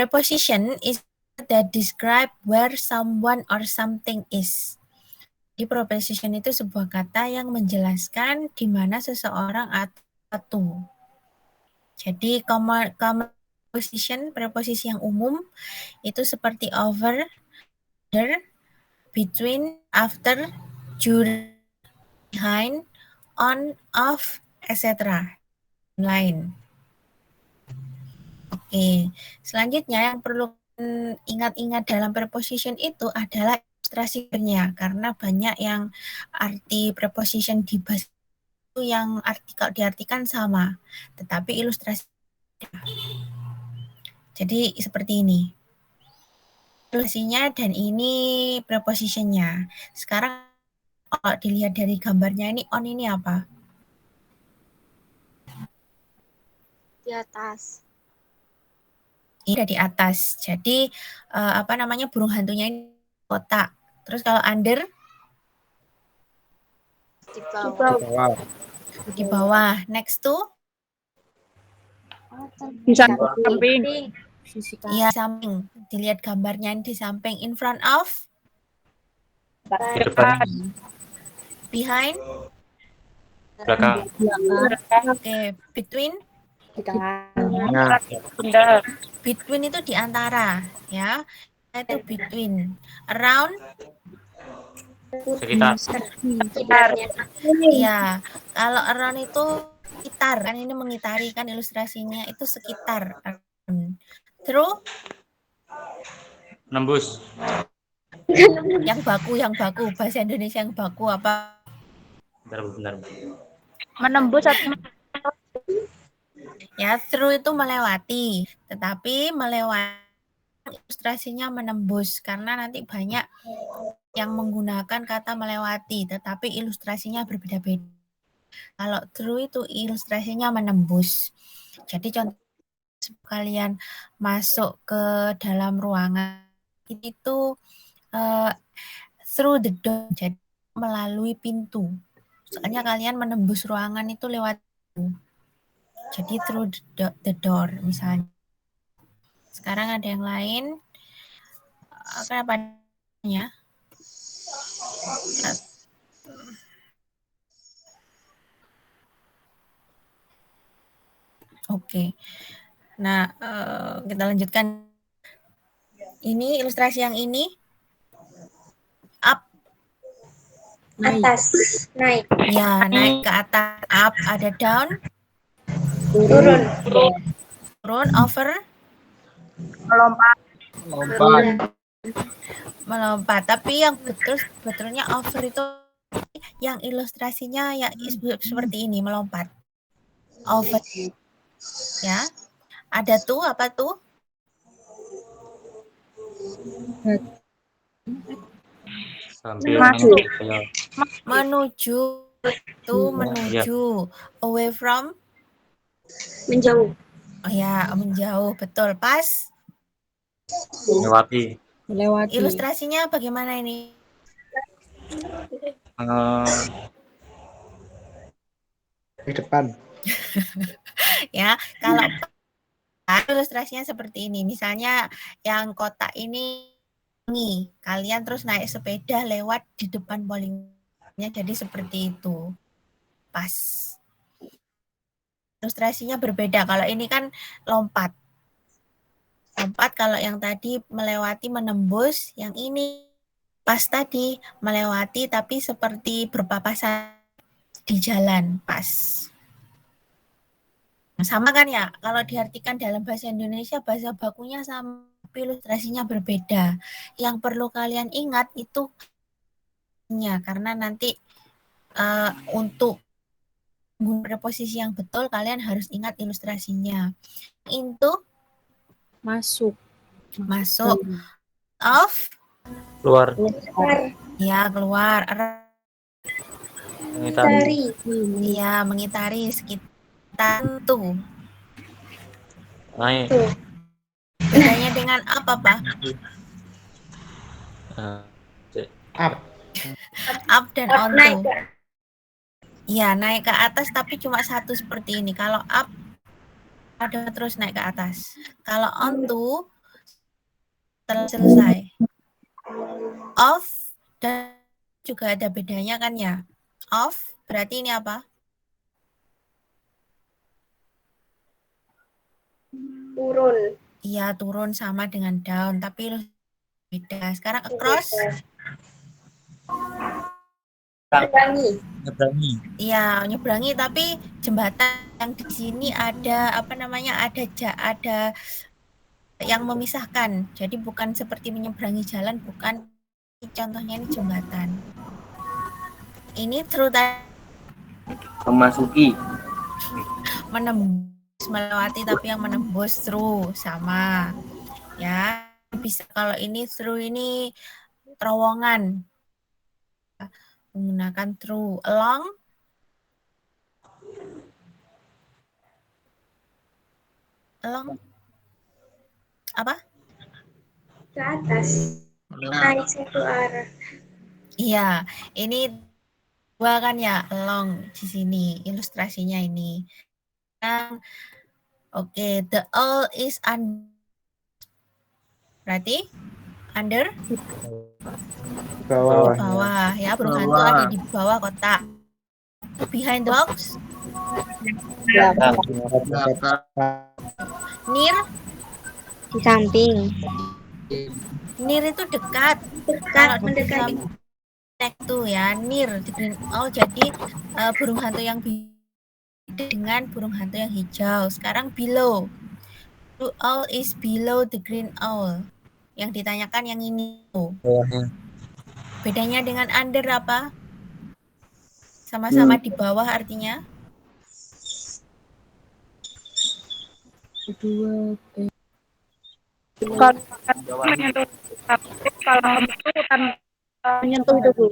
Preposition is that describe where someone or something is. Di preposition itu sebuah kata yang menjelaskan di mana seseorang atau sesuatu. Jadi common preposition, preposisi yang umum itu seperti over, under, between, after, during, behind, on, off, etc. Lain. Oke, selanjutnya yang perlu ingat-ingat dalam preposition itu adalah ilustrasinya, karena banyak yang arti preposition di bahasa itu yang kalau diartikan sama, tetapi ilustrasi. Jadi seperti ini. Ilustrasinya dan ini prepositionnya. Sekarang kalau dilihat dari gambarnya ini on ini apa? Di atas. Ini ada di atas. Jadi burung hantunya ini kotak. Terus kalau under Di bawah. di bawah. Next to Di samping. iya, samping. Dilihat gambarnya di samping. In front of, behind, Belakang. Oke, between. Tengah. Between itu di antara, ya. Itu between. Around, Sekitar. iya. Kalau around itu sekitar, kan ini mengitari, kan ilustrasinya itu sekitar. Through, Nembus. yang baku. Bahasa Indonesia yang baku apa? Bentar. Menembus atau Ya, through itu melewati, tetapi melewati ilustrasinya menembus, karena nanti banyak yang menggunakan kata melewati, tetapi ilustrasinya berbeda-beda. Kalau through itu ilustrasinya menembus. Jadi contoh kalian masuk ke dalam ruangan itu through the door, jadi melalui pintu. Soalnya kalian menembus ruangan itu lewat pintu. Jadi through the door misalnya. Sekarang ada yang lain. Kenapa ya? Oke. Nah, kita lanjutkan. Ini ilustrasi yang ini. Up. Atas. Naik. Ya, naik ke atas. Up, ada down. Turun, over. Melompat. Tapi yang betulnya over itu yang ilustrasinya yang seperti ini, melompat. Over. Ya. Ada tuh, apa tuh? Menuju. Tuh menuju. Away from. Menjauh. Oh ya, menjauh. Betul. Pas. Melewati. Ilustrasinya bagaimana ini? Di depan. Ya, kalau ilustrasinya seperti ini. Misalnya yang kotak ini, kalian terus naik sepeda lewat di depan bowlingnya, jadi seperti itu. Pas. Ilustrasinya berbeda. Kalau ini kan lompat. Kalau yang tadi melewati, menembus, yang ini pas tadi melewati tapi seperti berpapasan di jalan, pas. Sama kan ya, kalau diartikan dalam bahasa Indonesia, bahasa bakunya sama, tapi ilustrasinya berbeda. Yang perlu kalian ingat itu karena nanti untuk preposisi yang betul, kalian harus ingat ilustrasinya. Into, masuk. Off, Keluar. ya keluar. Mengitari. Iya, mengitari sekitar tuh. Naik. Bedanya dengan apa, Pak? Up dan onto. Iya, naik ke atas tapi cuma satu seperti ini. Kalau up ada terus naik ke atas. Kalau onto Telah selesai. Of dan juga ada bedanya kan ya. Of berarti ini apa? Turun. Iya, turun sama dengan down, tapi beda. Sekarang across. Menyeberangi. Nyeberangi. Iya, nyeberangi, tapi jembatan yang di sini ada apa namanya? Ada yang memisahkan. Jadi bukan seperti menyeberangi jalan, bukan. Contohnya ini jembatan. Ini through Memasuki. menembus, melewati, tapi yang menembus through sama. Ya, bisa kalau ini through ini terowongan. Menggunakan through, along apa? Ke atas. Naik satu arah. Iya, ini dua kan ya, along di sini ilustrasinya ini. Oke, the owl is berarti under Bawah. bawah ya, burung hantu ada di bawah kotak. Behind the box, near, Di samping. near itu dekat. Dekat, Kalau mendekati. next to ya, near the green owl, jadi burung hantu yang dengan burung hantu yang hijau. Sekarang below. The owl is below the green owl. Yang ditanyakan yang ini. Bedanya dengan under apa? Sama-sama di bawah artinya? Kalau menyentuh tanpa menyentuh itu, Bu.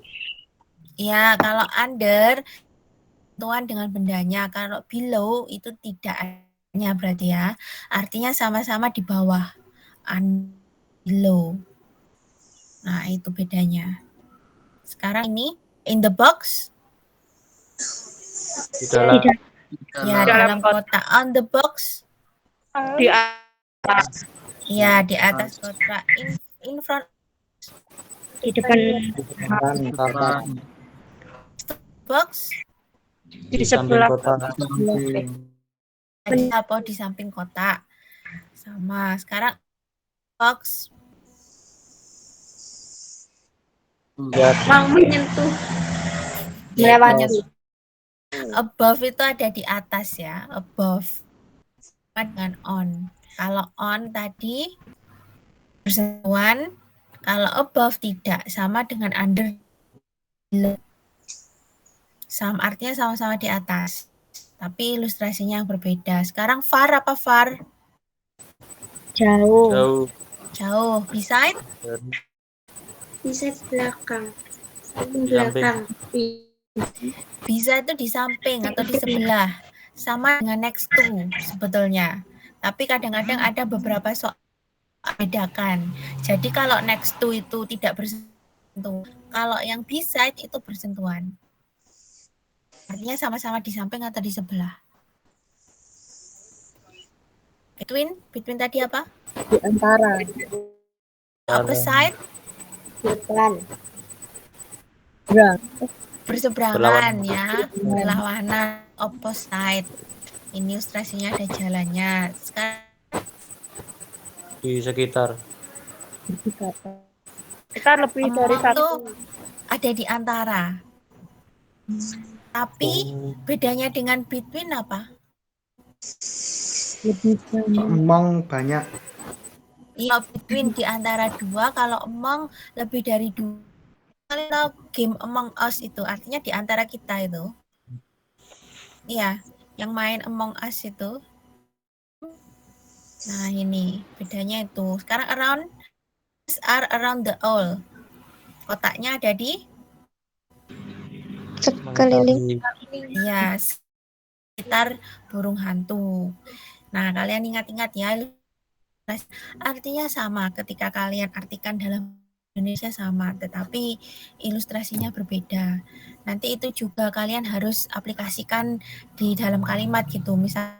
Ya, kalau under tuan dengan bendanya, kalau below itu tidak adanya berarti ya. Artinya sama-sama di bawah. Below. Nah, itu bedanya. Sekarang ini in the box. Di dalam. Ya, dalam kotak. On the box. Di atas. Ya, di atas kotak. In front Di depan. box. Di sebelah. Apa di samping kotak. Sama. Sekarang box. Mau menyentuh. Melewati. Above itu ada di atas ya. Above. Dengan on. Kalau on tadi bersentuhan. Kalau above tidak. Sama dengan under. Sama, artinya sama-sama di atas. Tapi ilustrasinya yang berbeda. Sekarang far apa far? Jauh. Jauh. Jauh. Beside? Bisa belakang. Di Belakang. Bisa itu di samping atau di sebelah. Sama dengan next to sebetulnya. Tapi kadang-kadang ada beberapa soal bedakan. Jadi kalau next to itu tidak bersentuhan. Kalau yang beside itu bersentuhan. Artinya sama-sama di samping atau di sebelah. Between tadi apa? Di antara. Opposite? Depan. Berang. Berseberangan ya, berlawanan, opposite. Ini ilustrasinya ada jalannya. Sekarang Di sekitar. Kita lebih dari itu satu. ada di antara. Tapi bedanya dengan between apa? Lebih banyak. Emong banyak. Iya, between di antara dua. Kalau among lebih dari dua. Kalau game Among Us itu artinya di antara kita itu. Iya, yang main Among Us itu. Nah, ini bedanya itu. Sekarang around the owl. Kotaknya ada di Sekeliling. ya sekitar burung hantu. Nah, kalian ingat-ingat ya. Artinya sama ketika kalian artikan dalam Indonesia sama, tetapi ilustrasinya berbeda. Nanti itu juga kalian harus aplikasikan di dalam kalimat gitu. Misal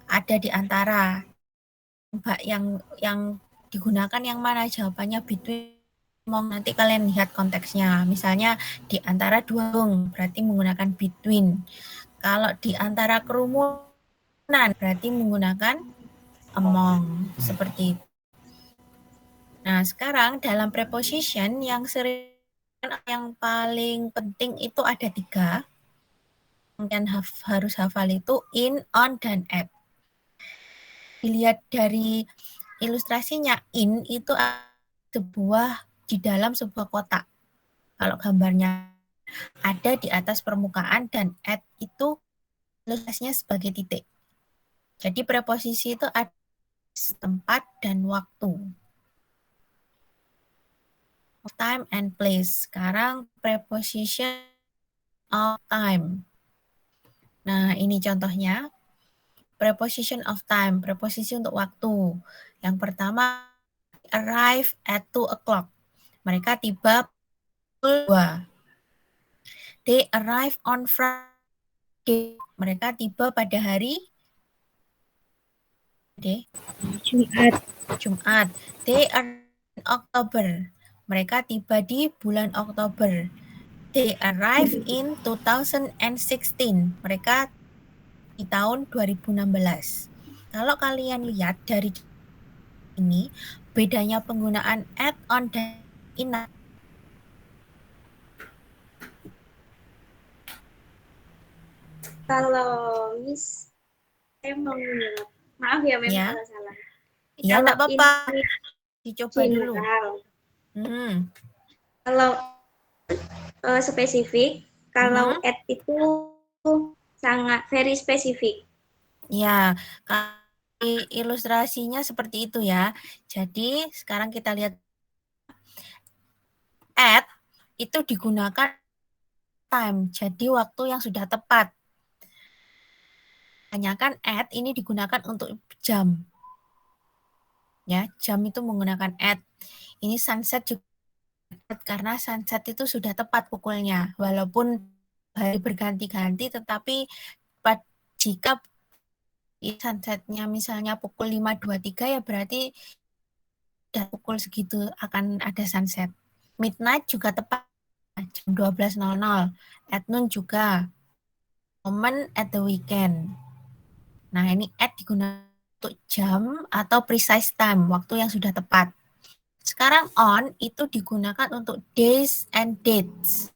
ada di antara Mbak, yang digunakan yang mana? Jawabannya between. Nanti kalian lihat konteksnya. Misalnya di antara dua berarti menggunakan between. Kalau di antara kerumunan berarti menggunakan among. Seperti itu. Nah, sekarang dalam preposition yang paling penting itu ada 3. Yang harus hafal itu in, on, dan at. Dilihat dari ilustrasinya, in itu di dalam sebuah kotak. Kalau gambarnya ada di atas permukaan, dan at itu ilustrasinya sebagai titik. Jadi preposisi itu ada tempat dan waktu. Time and place. Sekarang preposition of time. Nah, ini contohnya. Preposition of time, preposisi untuk waktu. Yang pertama, arrive at 2 o'clock. Mereka tiba pukul 2. They arrive on Friday. Mereka tiba pada hari Jumat. They arrive in October. Mereka tiba di bulan Oktober. They arrive in 2016. Mereka di tahun 2016. Kalau kalian lihat dari ini, bedanya penggunaan at, on, dan in. Kalau Miss, saya mau menjawab. Maaf ya, memang Ya. kalau salah. Iya, enggak apa-apa. Dicoba dulu. Kalau spesifik, kalau at itu sangat very spesifik. Ya, ilustrasinya seperti itu ya. Jadi sekarang kita lihat at itu digunakan time, jadi waktu yang sudah tepat. Tanyakan at ini digunakan untuk jam. Ya, jam itu menggunakan at. Ini sunset juga karena sunset itu sudah tepat pukulnya. Walaupun hari berganti-ganti, tetapi jika sunsetnya misalnya pukul 5.23 ya berarti udah pukul segitu akan ada sunset. Midnight juga tepat jam 12.00. At noon juga. Moment at the weekend. Nah, ini at digunakan untuk jam atau precise time, waktu yang sudah tepat. Sekarang on itu digunakan untuk days and dates.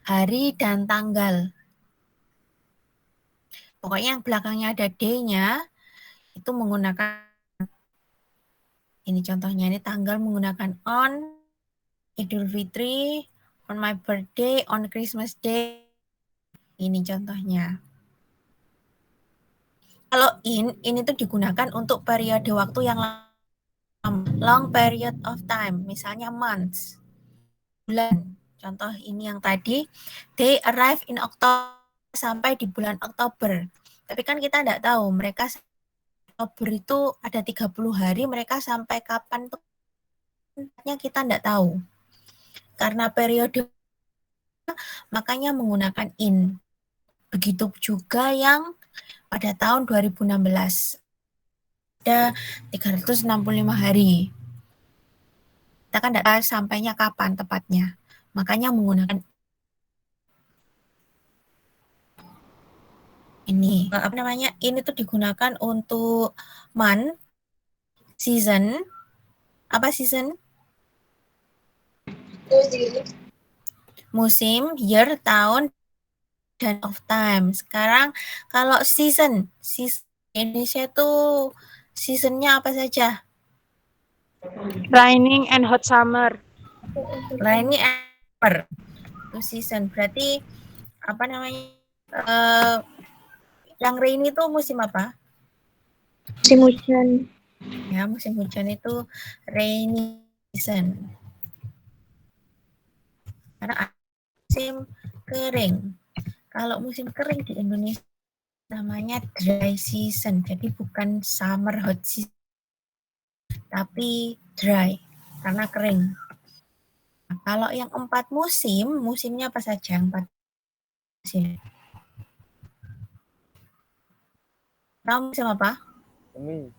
Hari dan tanggal. Pokoknya yang belakangnya ada day-nya itu menggunakan, ini contohnya, ini tanggal menggunakan on, Idul Fitri, on my birthday, on Christmas Day. Ini contohnya. Kalau in itu digunakan untuk periode waktu yang lama, long period of time, misalnya months, bulan. Contoh ini yang tadi, they arrive in October, sampai di bulan Oktober. Tapi kan kita tidak tahu, mereka Oktober itu ada 30 hari, mereka sampai kapan tuh kita tidak tahu. Karena periode, makanya menggunakan in. Begitu juga yang pada tahun 2016. Ada 365 hari. Kita kan tidak tahu sampainya kapan tepatnya. Makanya menggunakan ini. Apa namanya? Ini tuh digunakan untuk month, season. Apa season? Musim, year, tahun, dan of time. Sekarang kalau season Indonesia itu seasonnya apa saja? Raining and hot summer. Rainy and summer. Itu season. Berarti apa namanya? Yang rainy itu musim apa? Musim hujan. Ya, musim hujan itu rainy season. Karena musim kering. Kalau musim kering di Indonesia namanya dry season. Jadi bukan summer hot season, tapi dry karena kering. Nah, kalau yang 4 musim, musimnya apa saja? 4 musim. Tahu musim apa? Semi.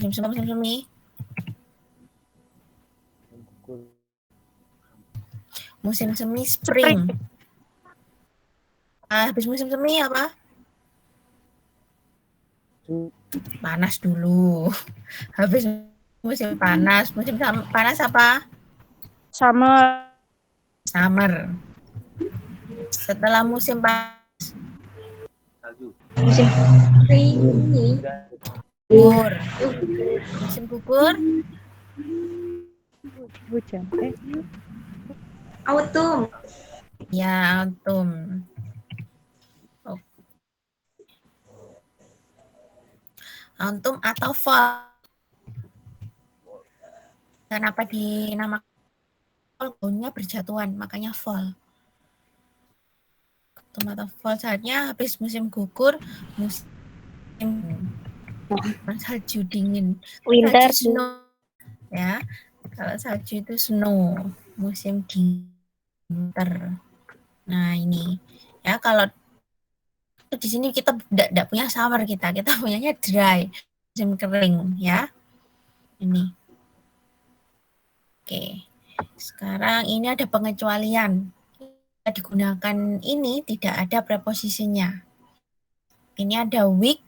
musim semi. Musim semi spring. Habis musim semi apa? Panas dulu. Habis musim panas. Musim panas apa? Sama Summer. Setelah musim panas, Musim ini. gugur. Musim gugur, hujan. Autumn. ya autumn. Autumn atau fall. Kenapa dinamakan fall? Gaunnya berjatuhan, makanya fall. Autumn atau fall saatnya habis musim gugur, musim salju dingin. Winter. Salju snow. Ya, kalau salju itu snow, musim dingin. Winter. Nah ini ya, kalau di sini kita tidak punya summer, kita punyanya dry, musim kering ya. Ini. Oke. Sekarang ini ada pengecualian. Digunakan ini tidak ada preposisinya. Ini ada week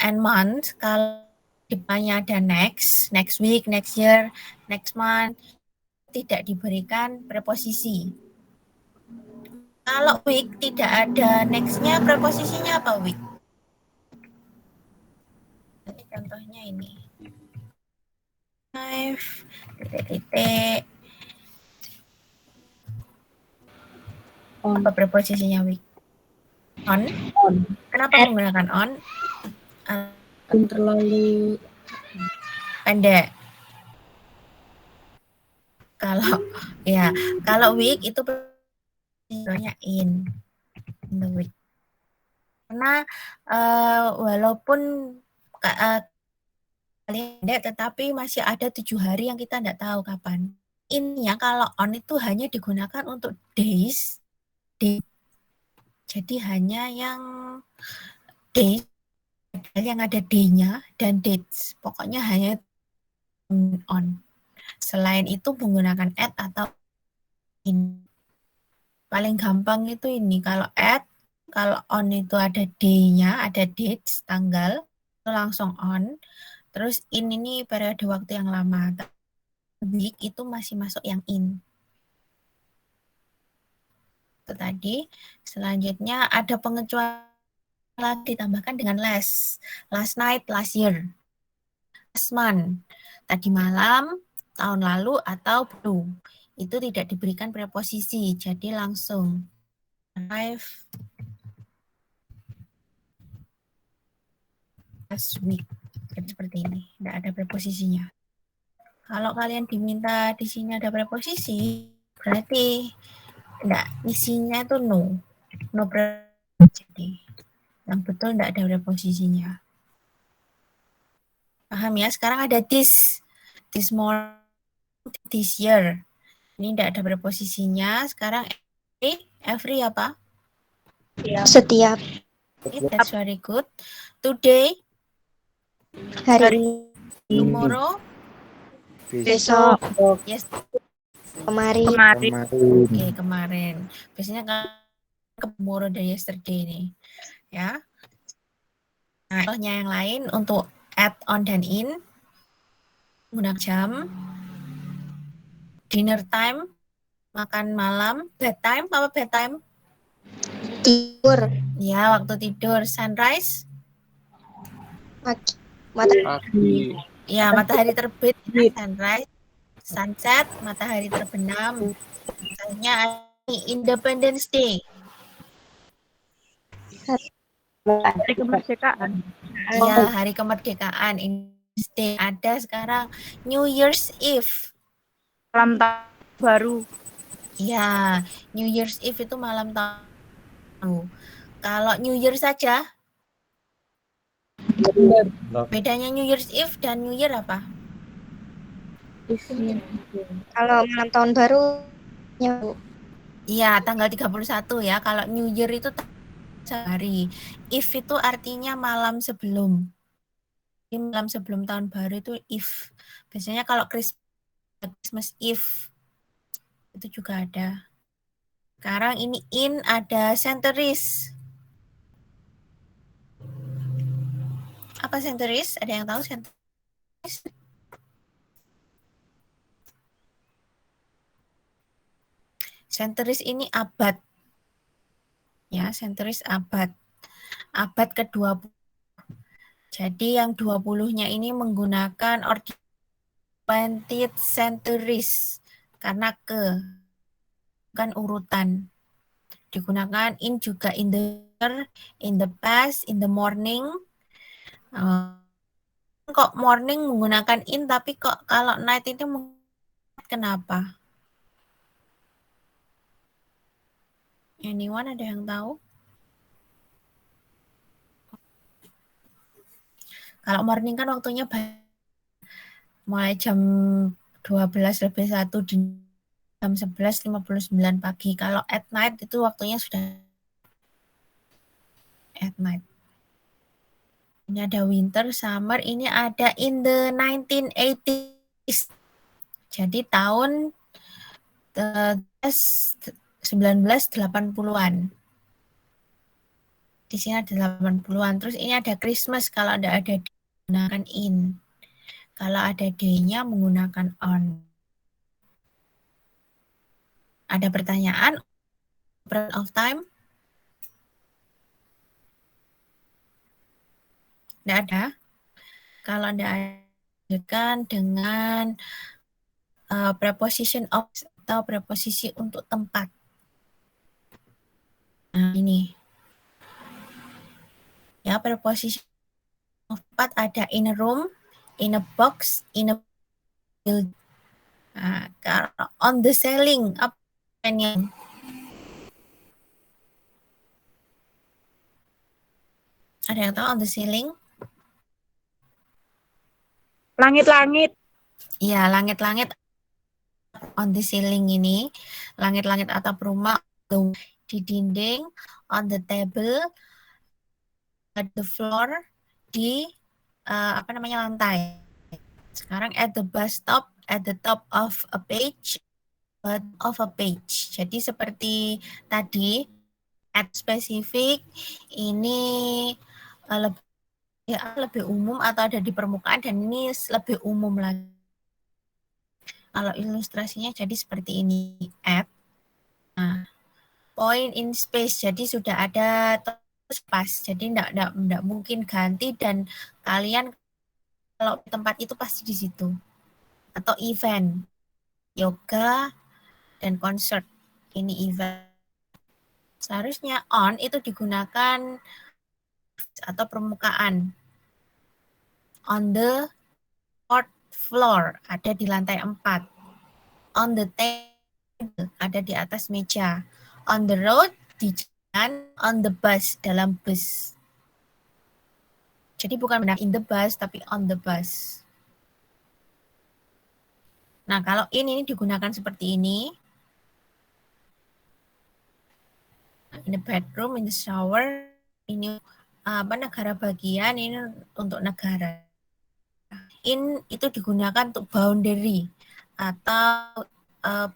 and month. Kalau depannya ada next week, next year, next month, tidak diberikan preposisi. Kalau week tidak ada next-nya, preposisinya apa week? Ini contohnya ini. 5, titik. Apa preposisinya week? On. Kenapa menggunakan on? Terlalu Pendek. Kalau week itu preposisinya in the week. Karena walaupun pendek, tetapi masih ada 7 hari yang kita tidak tahu kapan. Ini ya, kalau on itu hanya digunakan untuk days, date. Jadi hanya yang days, yang ada day-nya dan dates. Pokoknya hanya on. Selain itu menggunakan at atau in. Paling gampang itu ini, kalau at, kalau on itu ada day-nya, ada dates, tanggal, itu langsung on. Terus in ini periode waktu yang lama. Week itu masih masuk yang in. Itu tadi. Selanjutnya ada pengecualian ditambahkan dengan last night, last year, last month, tadi malam, tahun lalu, atau belum. Itu tidak diberikan preposisi, jadi langsung arrive, last week. Jadi seperti ini, tidak ada preposisinya. Kalau kalian diminta di sini ada preposisi, berarti enggak, isinya itu no preposisi. Jadi yang betul enggak ada preposisinya. Paham ya? Sekarang ada this morning, this year. Ini enggak ada preposisinya. Sekarang every apa? Setiap That's very good. Today, hari, tomorrow, besok, yes, kemarin. Oke, kemarin. Biasanya kan tomorrow dan yesterday nih. Ya. Nah, contohnya yang lain untuk add, on, dan in. Guna jam. Dinner time. Makan malam. Bedtime. Apa bedtime? Tidur, Ya, waktu tidur. Sunrise. pagi, matahari, Ya, matahari terbit. Sunrise. Sunset. Matahari terbenam. Misalnya Independence Day. hari kemerdekaan. Iya, hari kemerdekaan. Independence Day. Ada sekarang New Year's Eve. Malam tahun baru. Ya, New Year's Eve itu malam tahun baru. Kalau New Year saja, bedanya New Year's Eve dan New Year apa? kalau malam tahun baru, Iya, tanggal 31 ya. Kalau New Year itu sehari. Eve itu artinya malam sebelum. malam sebelum tahun baru itu if. Biasanya kalau Christmas Eve itu juga ada. Sekarang ini in ada centuries. Apa centuries? Ada yang tahu centuries? Centuries ini abad. Ya, centuries abad. Abad ke-20. Jadi yang 20-nya ini menggunakan 20th centuries karena kan urutan. Digunakan in juga in the past, in the morning. Kok morning menggunakan in tapi kok kalau night itu kenapa? Anyone ada yang tahu? Kalau morning kan waktunya mulai jam 12:01 di jam 11:59 pagi. Kalau at night itu waktunya sudah at night. Ini ada winter, summer, ini ada in the 1980s. Jadi tahun 1980-an. Di sini ada 80-an. Terus ini ada Christmas kalau ada menggunakan in. Kalau ada day-nya menggunakan on. Ada pertanyaan of time? Tidak ada. Kalau Anda akan dengan preposition of atau preposisi untuk tempat. Nah, ini. Ya, preposition of tempat ada in a room, in a box, in a building. Nah, kalau on the ceiling, apa yang ada yang tahu on the ceiling? Langit-langit. Iya, langit-langit on the ceiling ini, langit-langit atap rumah di dinding, on the table, at the floor, di lantai. Sekarang at the bus stop, at the top of a page, Jadi seperti tadi, at spesifik ini lebih umum atau ada di permukaan dan ini lebih umum lagi. Kalau ilustrasinya jadi seperti ini, at. Nah, point in space, jadi sudah ada pas, jadi enggak mungkin ganti dan kalian kalau tempat itu pasti di situ. Atau event, yoga, dan concert, ini event. Seharusnya on itu digunakan atau permukaan. On the fourth floor, ada di lantai 4. On the table, ada di atas meja. On the road, di jalan. On the bus, dalam bus. Jadi bukan benar in the bus, tapi on the bus. Nah, kalau ini digunakan seperti ini. In the bedroom, in the shower, ini negara bagian, ini untuk negara. In itu digunakan untuk boundary atau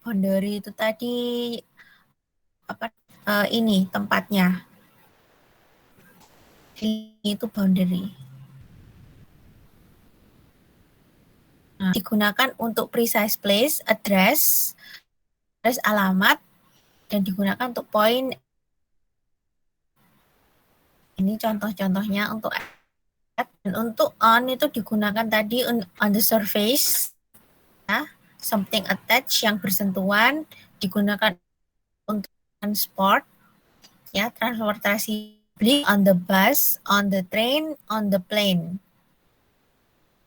boundary itu tadi ini tempatnya. Ini itu boundary. Nah, digunakan untuk precise place, address alamat, dan digunakan untuk point. Ini contoh-contohnya untuk at, dan untuk on itu digunakan tadi on the surface, ya, something attached yang bersentuhan, digunakan untuk transport, ya, transportasi publik, on the bus, on the train, on the plane.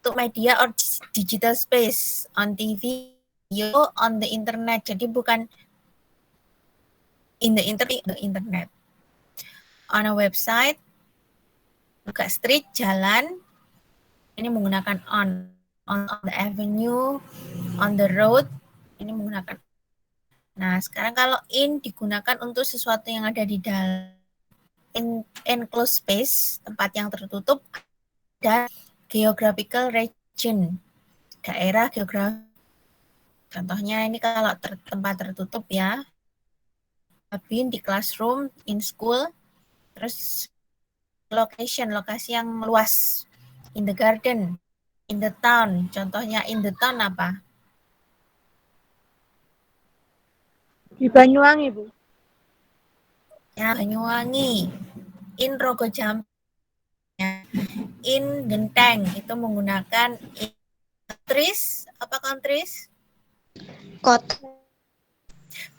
Untuk media or digital space, on TV, video, on the internet. Jadi bukan in the internet. On a website, buka street, jalan, ini menggunakan on the avenue, on the road, ini menggunakan. Nah, sekarang kalau in digunakan untuk sesuatu yang ada di dalam enclosed space, tempat yang tertutup, dan geographical region, daerah geografi. Contohnya ini kalau tempat tertutup ya, cabin di classroom, in school, terus location, lokasi yang luas, in the garden, in the town. Contohnya in the town apa? Di Banyuwangi, Bu. Ya, Banyuwangi. In Rogo Jambi, in Genteng, itu menggunakan countries, apa countries? Kota.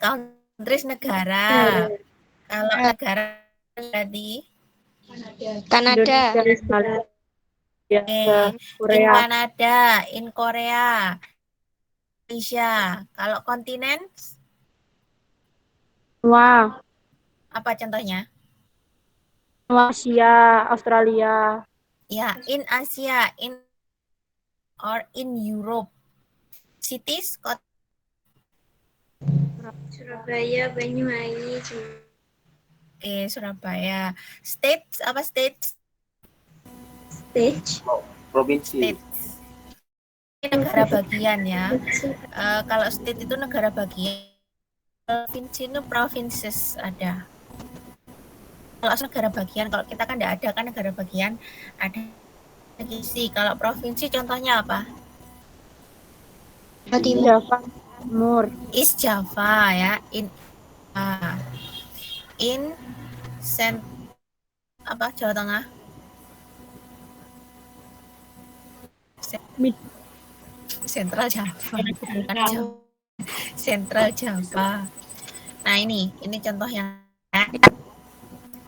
Countries negara. Kalau negara tadi Kanada. Indonesia, in Korea. Kanada, in Korea, Indonesia. Kalau kontinen Wah, apa contohnya? Asia, Australia. Ya, in Asia, in or in Europe. Cities, kota. Surabaya, Banyuwangi, Oke, Surabaya. States, apa states? Stage. Provinsi. States. Ini negara bagian ya. Kalau state itu negara bagian. Provinsi itu provinces ada. Kalau negara bagian, kalau kita kan tidak ada kan negara bagian, ada sih. Kalau provinsi contohnya apa? Jawa Timur. Java Timur. East Java ya, in apa Jawa Tengah? Mid. Central Java, bukan Jawa. Central Java. Nah ini contoh yang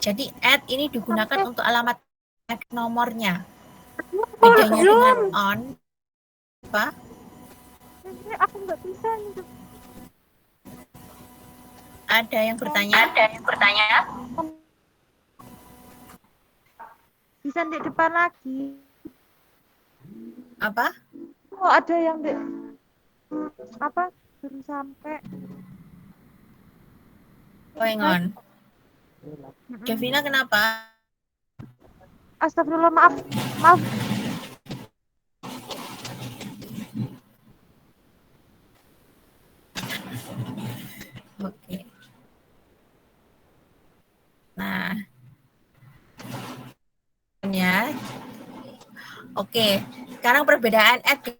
jadi add ini digunakan untuk alamat nomornya. Bedanya dengan on apa? Aku nggak bisa nih. Ada yang bertanya? Bisa di depan lagi. Apa? Oh, ada yang di apa? Baru sampai. Going on. Devina kenapa? Astagfirullah, maaf. Maaf. Oke. Nah. Ya. Oke. Sekarang perbedaan add.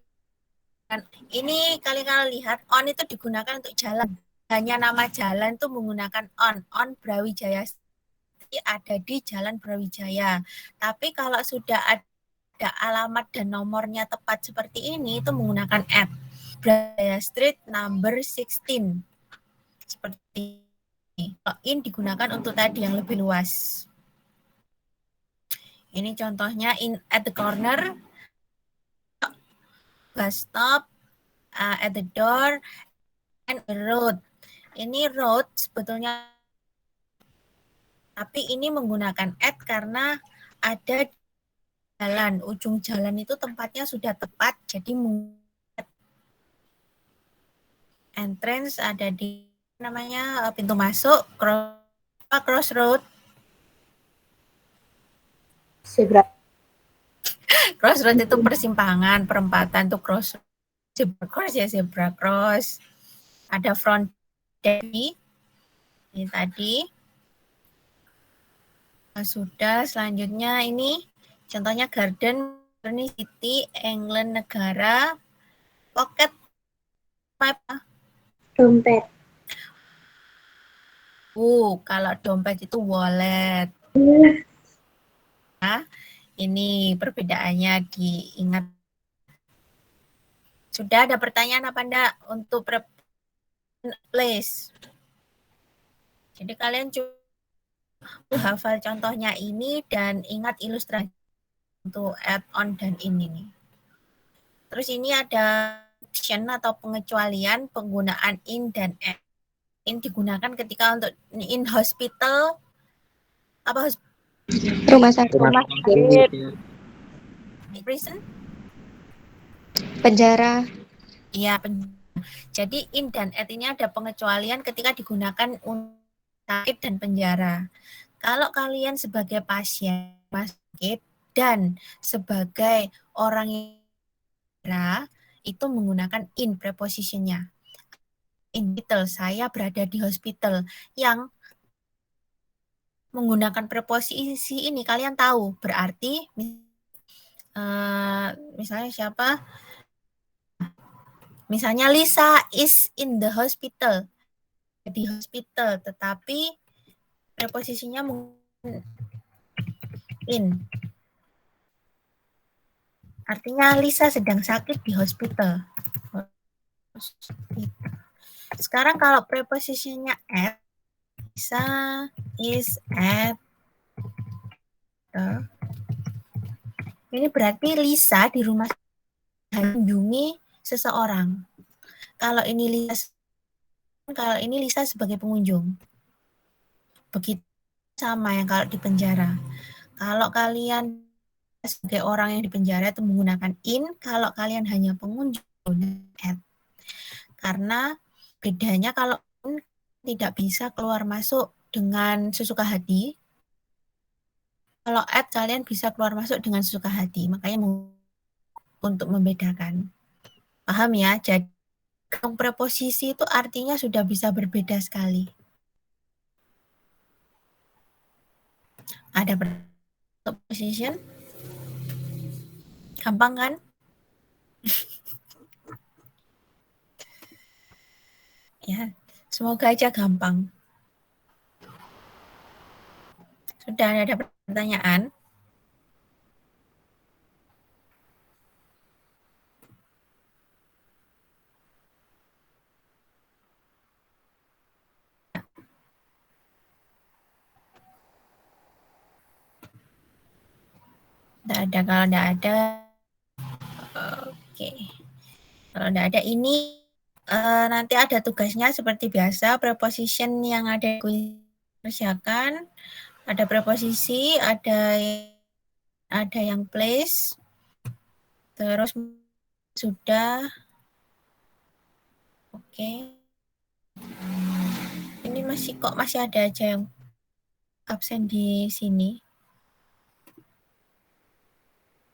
Ini kalian lihat on itu digunakan untuk jalan. Hanya nama jalan tuh menggunakan on Brawijaya ada di Jalan Brawijaya. Tapi kalau sudah ada alamat dan nomornya tepat seperti ini itu menggunakan app. Brawijaya Street number 16. Seperti ini. In digunakan untuk tadi yang lebih luas. Ini contohnya in at the corner, bus stop, at the door, and the road. Ini road sebetulnya, tapi ini menggunakan at karena ada jalan, ujung jalan itu tempatnya sudah tepat, jadi entrance ada di namanya pintu masuk, crossroad. Crossroad itu persimpangan, perempatan tuh crossroad. Zebra cross ya, zebra cross. Ada front dari ini tadi. Sudah, selanjutnya ini contohnya garden, city, England negara, pocket map. Dompet. Kalau dompet itu wallet. Nah, ini perbedaannya diingat. Sudah ada pertanyaan apa enggak untuk place? Jadi kalian coba hafal contohnya ini dan ingat ilustrasi untuk add on dan in ini. Terus ini ada option atau pengecualian penggunaan in dan add. In digunakan ketika untuk in hospital, apa Rumah sakit. prison? Penjara. Iya, jadi in dan at ini ada pengecualian ketika digunakan untuk sakit dan penjara. Kalau kalian sebagai pasien sakit, dan sebagai orang yang itu menggunakan in prepositionnya. In hospital, saya berada di hospital. Yang menggunakan preposisi ini kalian tahu, berarti misalnya siapa? Misalnya Lisa is in the hospital, di hospital, tetapi preposisinya in. Artinya Lisa sedang sakit di hospital. Sekarang kalau preposisinya at, Lisa is at the. Ini berarti Lisa di rumah mengunjungi seseorang. Kalau ini Lisa sebagai pengunjung. Begitu sama yang kalau di penjara. Kalau kalian sebagai orang yang di penjara itu menggunakan in, kalau kalian hanya pengunjung at. Karena bedanya kalau in tidak bisa keluar masuk dengan sesuka hati. Kalau at kalian bisa keluar masuk dengan sesuka hati. Makanya untuk membedakan. Paham ya? Jadi preposisi itu artinya sudah bisa berbeda sekali. Ada preposition? Gampang kan? Ya, semoga aja gampang. Sudah ada pertanyaan? Tidak ada. Kalau tidak ada, oke. Kalau tidak ada ini nanti ada tugasnya seperti biasa. Preposition yang ada kerjakan. Ada preposisi, ada yang place. Terus sudah. Oke. Ini masih ada aja yang absen di sini.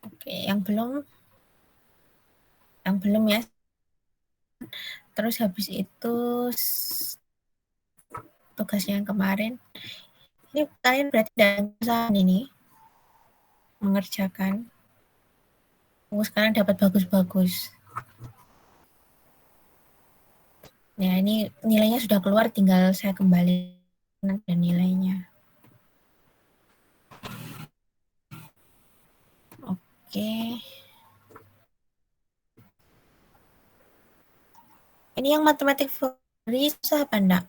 Oke, yang belum ya. Terus habis itu tugasnya yang kemarin. Ini kalian berarti dalam usaha ini mengerjakan. Sekarang dapat bagus-bagus. Ya, ini nilainya sudah keluar, tinggal saya kembali dan nilainya. Oke. Ini yang matematik susah apa enggak?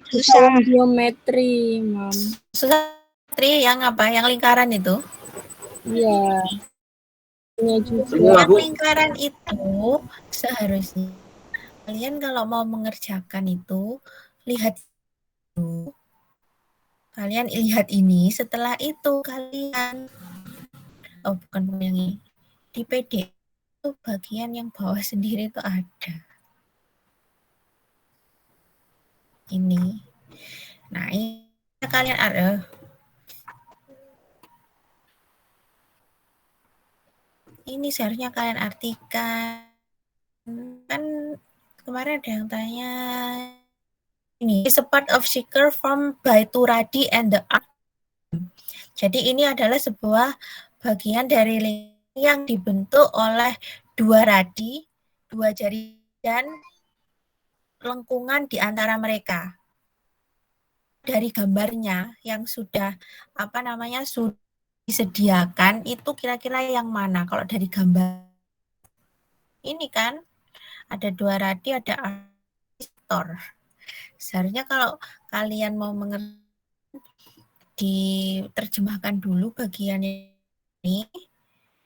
Susah. Geometri, Mam. Susah yang apa? Yang lingkaran itu? Iya. Yang lingkaran itu seharusnya kalian kalau mau mengerjakan itu lihat dulu. Kalian lihat ini, setelah itu kalian bukan yang ini. Di PD itu bagian yang bawah sendiri itu ada. Ini. Nah, ini kalian ada. Ini seharusnya kalian artikan. Kan kemarin ada yang tanya ini is a part of Seeker from by Turadi and the Art. Jadi ini adalah sebuah bagian dari link yang dibentuk oleh dua radi, dua jari dan lengkungan di antara mereka. Dari gambarnya yang sudah sudah disediakan itu kira-kira yang mana kalau dari gambar ini kan ada dua radi, ada aktor. Seharusnya kalau kalian mau mengerti diterjemahkan dulu bagian ini,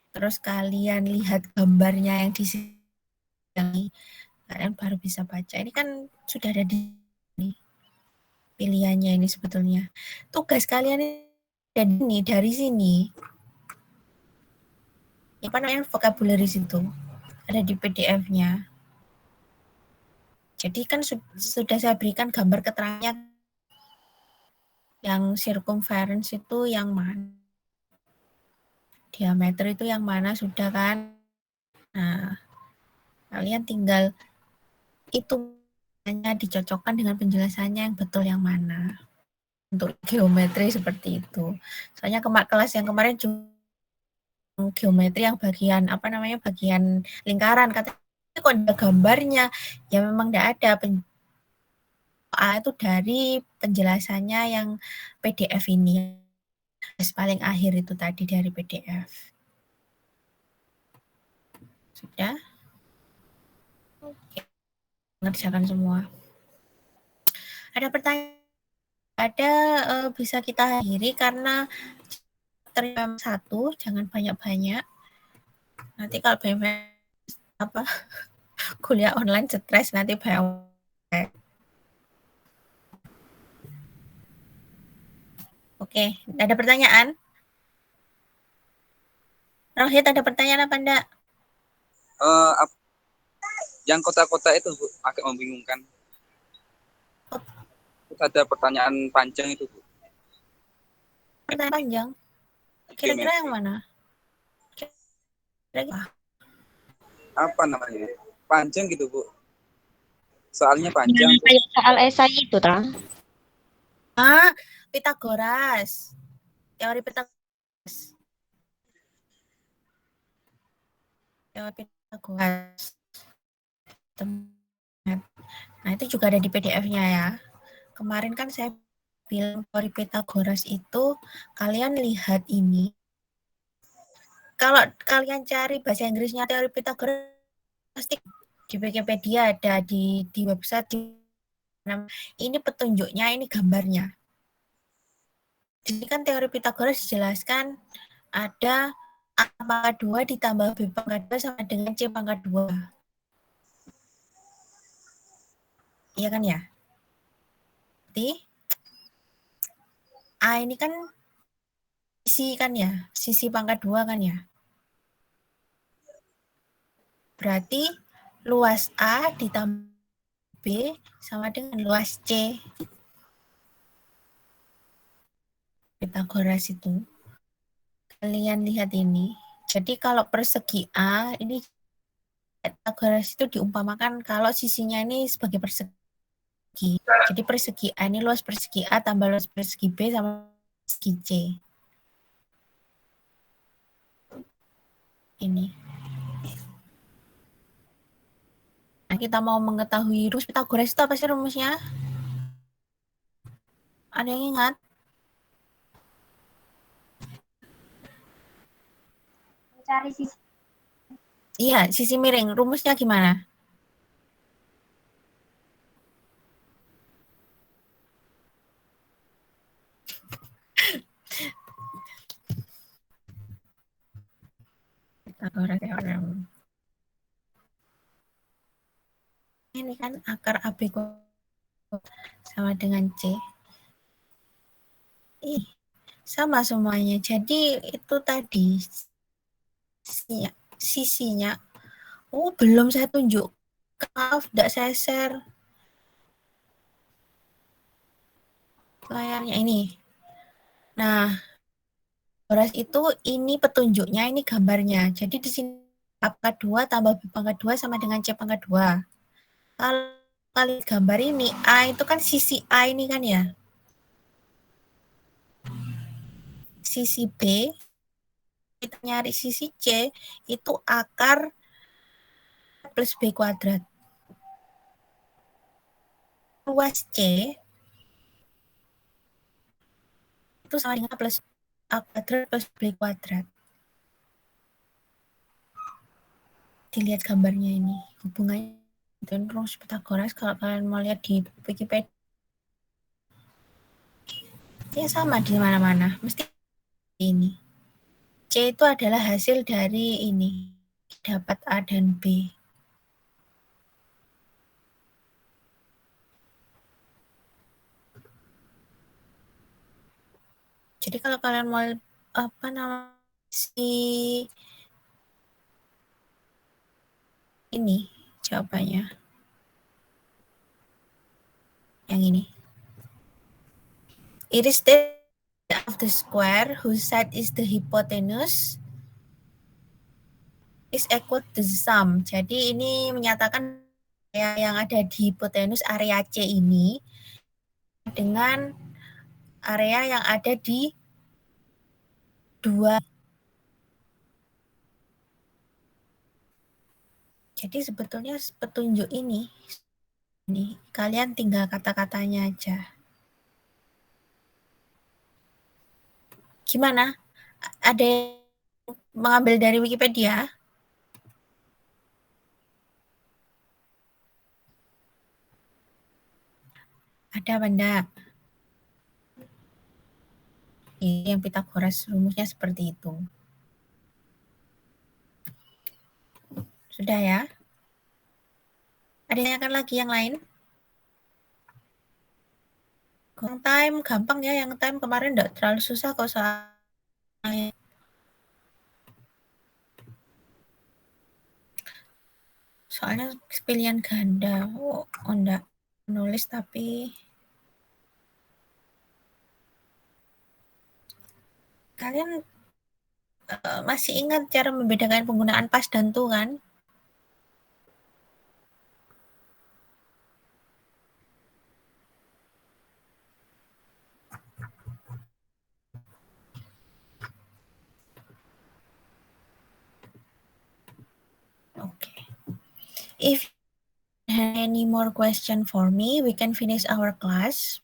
terus kalian lihat gambarnya yang di sini, kalian baru bisa baca. Ini kan sudah ada di pilihannya ini sebetulnya. Tugas kalian ini dari sini. Apa namanya vocabulary itu ada di PDF-nya. Jadi kan sudah saya berikan gambar keterangannya. Yang circumference itu yang mana? Diameter itu yang mana sudah kan? Nah, kalian tinggal itu hanya dicocokkan dengan penjelasannya yang betul yang mana. Untuk geometri seperti itu. Soalnya kelas yang kemarin cuma geometri yang bagian bagian lingkaran, katanya kok ada gambarnya. Ya memang tidak ada. Itu dari penjelasannya yang PDF ini. Paling akhir itu tadi dari PDF. Sudah? Oke. Mengerjakan semua. Ada pertanyaan? Ada bisa kita akhiri karena terima satu, jangan banyak-banyak. Nanti kalau banyak kuliah online stres nanti banyak. Oke, ada pertanyaan? Rohit, ada pertanyaan apa enggak? Yang kota-kota itu Bu, agak membingungkan. Ada pertanyaan panjang itu Bu. Pertanyaan panjang. Kira-kira yang mana? Kira-kira apa namanya? Panjang gitu Bu. Soalnya panjang. Kayak soal esai itu, Tang. Pitagoras. Teori Pitagoras. Teori Pitagoras. Nah, itu juga ada di PDF-nya ya. Kemarin kan saya bilang teori Pitagoras itu, kalian lihat ini. Kalau kalian cari bahasa Inggrisnya teori Pitagoras, pasti di Wikipedia ada, di website. Ini petunjuknya, ini gambarnya. Jadi kan teori Pitagoras dijelaskan ada A pangkat 2 ditambah B pangkat 2 sama dengan C pangkat 2. Iya kan ya? Berarti A ini kan sisi kan ya, sisi pangkat 2 kan ya. Berarti luas A ditambah B sama dengan luas C. Pitagoras itu. Kalian lihat ini. Jadi kalau persegi A, ini Pitagoras itu diumpamakan kalau sisinya ini sebagai persegi. Jadi persegi A ini luas persegi A tambah luas persegi B sama persegi C. Ini. Nah, kita mau mengetahui rumus Pitagoras itu apa sih rumusnya? Ada yang ingat? Cari sisi. Iya, sisi miring. Rumusnya gimana? Pitagoras teorem. Ini kan akar AB sama dengan C. Sama semuanya. Jadi itu tadi sisinya. Oh, belum saya tunjuk. Maaf, tidak saya share layarnya ini. Nah, Pitagoras itu ini petunjuknya, ini gambarnya. Jadi di sini A pangkat 2 tambah B pangkat 2 sama dengan C pangkat 2. Kalau kalian gambar ini, A itu kan sisi A ini kan ya. Sisi B, kita nyari sisi C, itu akar plus B kuadrat. Luas C itu sama dengan plus A kuadrat plus B kuadrat. Dilihat gambarnya ini, hubungannya dan rumus Pitagoras kalau kalian mau lihat di Wikipedia. Ya sama di mana-mana, mesti ini. C itu adalah hasil dari ini, dapat A dan B. Jadi kalau kalian mau ini jawabannya. Yang ini. It is the of the square whose side is the hypotenuse is equal to the sum. Jadi ini menyatakan yang ada di hipotenus area C ini dengan area yang ada di dua. Jadi sebetulnya petunjuk ini kalian tinggal kata-katanya aja. Gimana? Ada yang mengambil dari Wikipedia? Ada apa enggak? Ini yang Pitagoras rumusnya seperti itu. Sudah ya? Ada yang akan lagi yang lain? Yang time gampang ya, yang time kemarin enggak terlalu susah kok soalnya. Soalnya pilihan ganda. Oh enggak nulis tapi kalian masih ingat cara membedakan penggunaan pas dan tu kan? Okay. If any more question for me, we can finish our class.